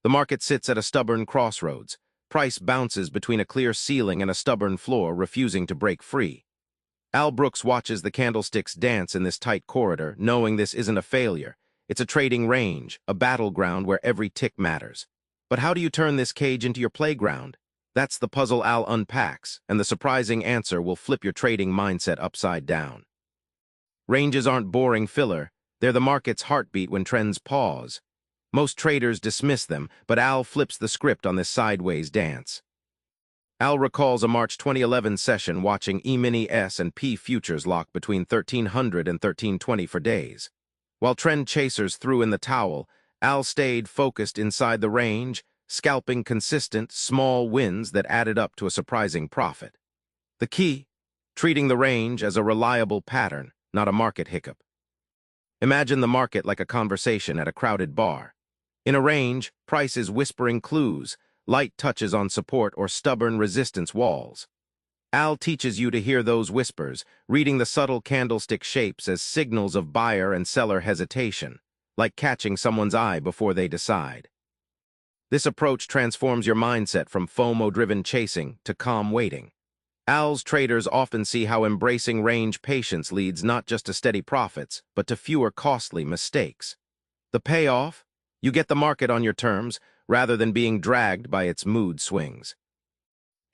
The market sits at a stubborn crossroads. Price bounces between a clear ceiling and a stubborn floor, refusing to break free. Al Brooks watches the candlesticks dance in this tight corridor, knowing this isn't a failure. It's a trading range, a battleground where every tick matters. But how do you turn this cage into your playground? That's the puzzle Al unpacks, and the surprising answer will flip your trading mindset upside down. Ranges aren't boring filler. They're the market's heartbeat when trends pause. Most traders dismiss them, but Al flips the script on this sideways dance. Al recalls a March 2011 session watching E-mini S&P futures lock between 1300 and 1320 for days. While trend chasers threw in the towel, Al stayed focused inside the range, scalping consistent, small wins that added up to a surprising profit. The key? Treating the range as a reliable pattern, not a market hiccup. Imagine the market like a conversation at a crowded bar. In a range, price is whispering clues, light touches on support or stubborn resistance walls. Al teaches you to hear those whispers, reading the subtle candlestick shapes as signals of buyer and seller hesitation, like catching someone's eye before they decide. This approach transforms your mindset from FOMO-driven chasing to calm waiting. Al's traders often see how embracing range patience leads not just to steady profits, but to fewer costly mistakes. The payoff? You get the market on your terms, rather than being dragged by its mood swings.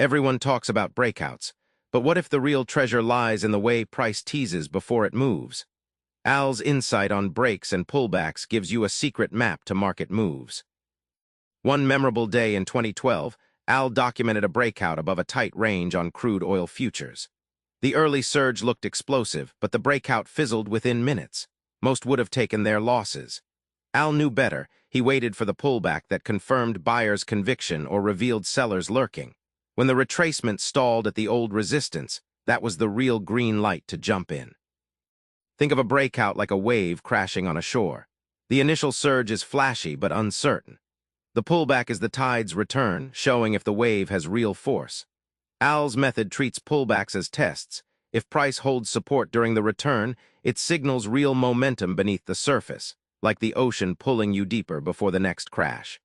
Everyone talks about breakouts, but what if the real treasure lies in the way price teases before it moves? Al's insight on breaks and pullbacks gives you a secret map to market moves. One memorable day in 2012, Al documented a breakout above a tight range on crude oil futures. The early surge looked explosive, but the breakout fizzled within minutes. Most would have taken their losses. Al knew better. He waited for the pullback that confirmed buyers' conviction or revealed sellers lurking. When the retracement stalled at the old resistance, that was the real green light to jump in. Think of a breakout like a wave crashing on a shore. The initial surge is flashy but uncertain. The pullback is the tide's return, showing if the wave has real force. Al's method treats pullbacks as tests. If price holds support during the return, it signals real momentum beneath the surface, like the ocean pulling you deeper before the next crash.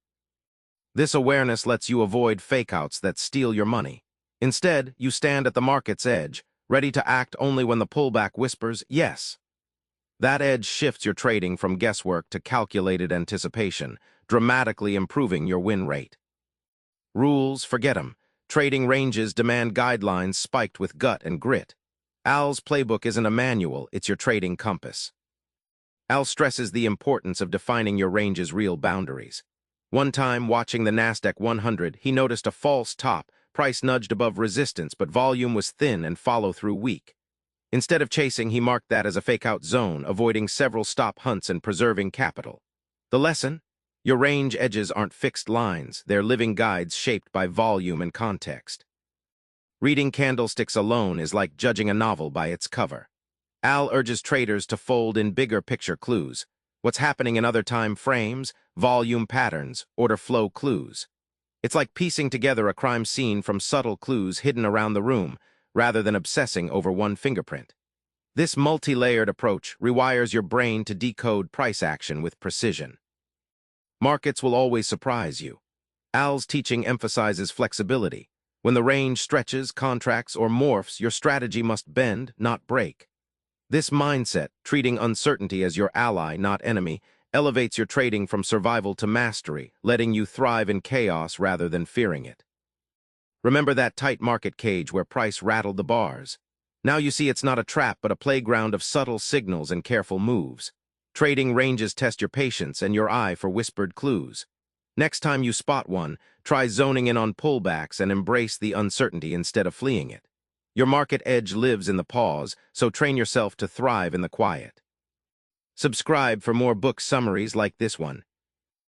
This awareness lets you avoid fakeouts that steal your money. Instead, you stand at the market's edge, ready to act only when the pullback whispers yes. That edge shifts your trading from guesswork to calculated anticipation, dramatically improving your win rate. Rules, forget 'em. Trading ranges demand guidelines spiked with gut and grit. Al's playbook isn't a manual, it's your trading compass. Al stresses the importance of defining your range's real boundaries. One time, watching the Nasdaq 100, he noticed a false top. Price nudged above resistance, but volume was thin and follow-through weak. Instead of chasing, he marked that as a fake-out zone, avoiding several stop hunts and preserving capital. The lesson? Your range edges aren't fixed lines, they're living guides shaped by volume and context. Reading candlesticks alone is like judging a novel by its cover. Al urges traders to fold in bigger picture clues. What's happening in other time frames, volume patterns, order flow clues. It's like piecing together a crime scene from subtle clues hidden around the room, rather than obsessing over one fingerprint. This multi-layered approach rewires your brain to decode price action with precision. Markets will always surprise you. Al's teaching emphasizes flexibility. When the range stretches, contracts, or morphs, your strategy must bend, not break. This mindset, treating uncertainty as your ally, not enemy, elevates your trading from survival to mastery, letting you thrive in chaos rather than fearing it. Remember that tight market cage where price rattled the bars? Now you see it's not a trap but a playground of subtle signals and careful moves. Trading ranges test your patience and your eye for whispered clues. Next time you spot one, try zoning in on pullbacks and embrace the uncertainty instead of fleeing it. Your market edge lives in the pause, so train yourself to thrive in the quiet. Subscribe for more book summaries like this one.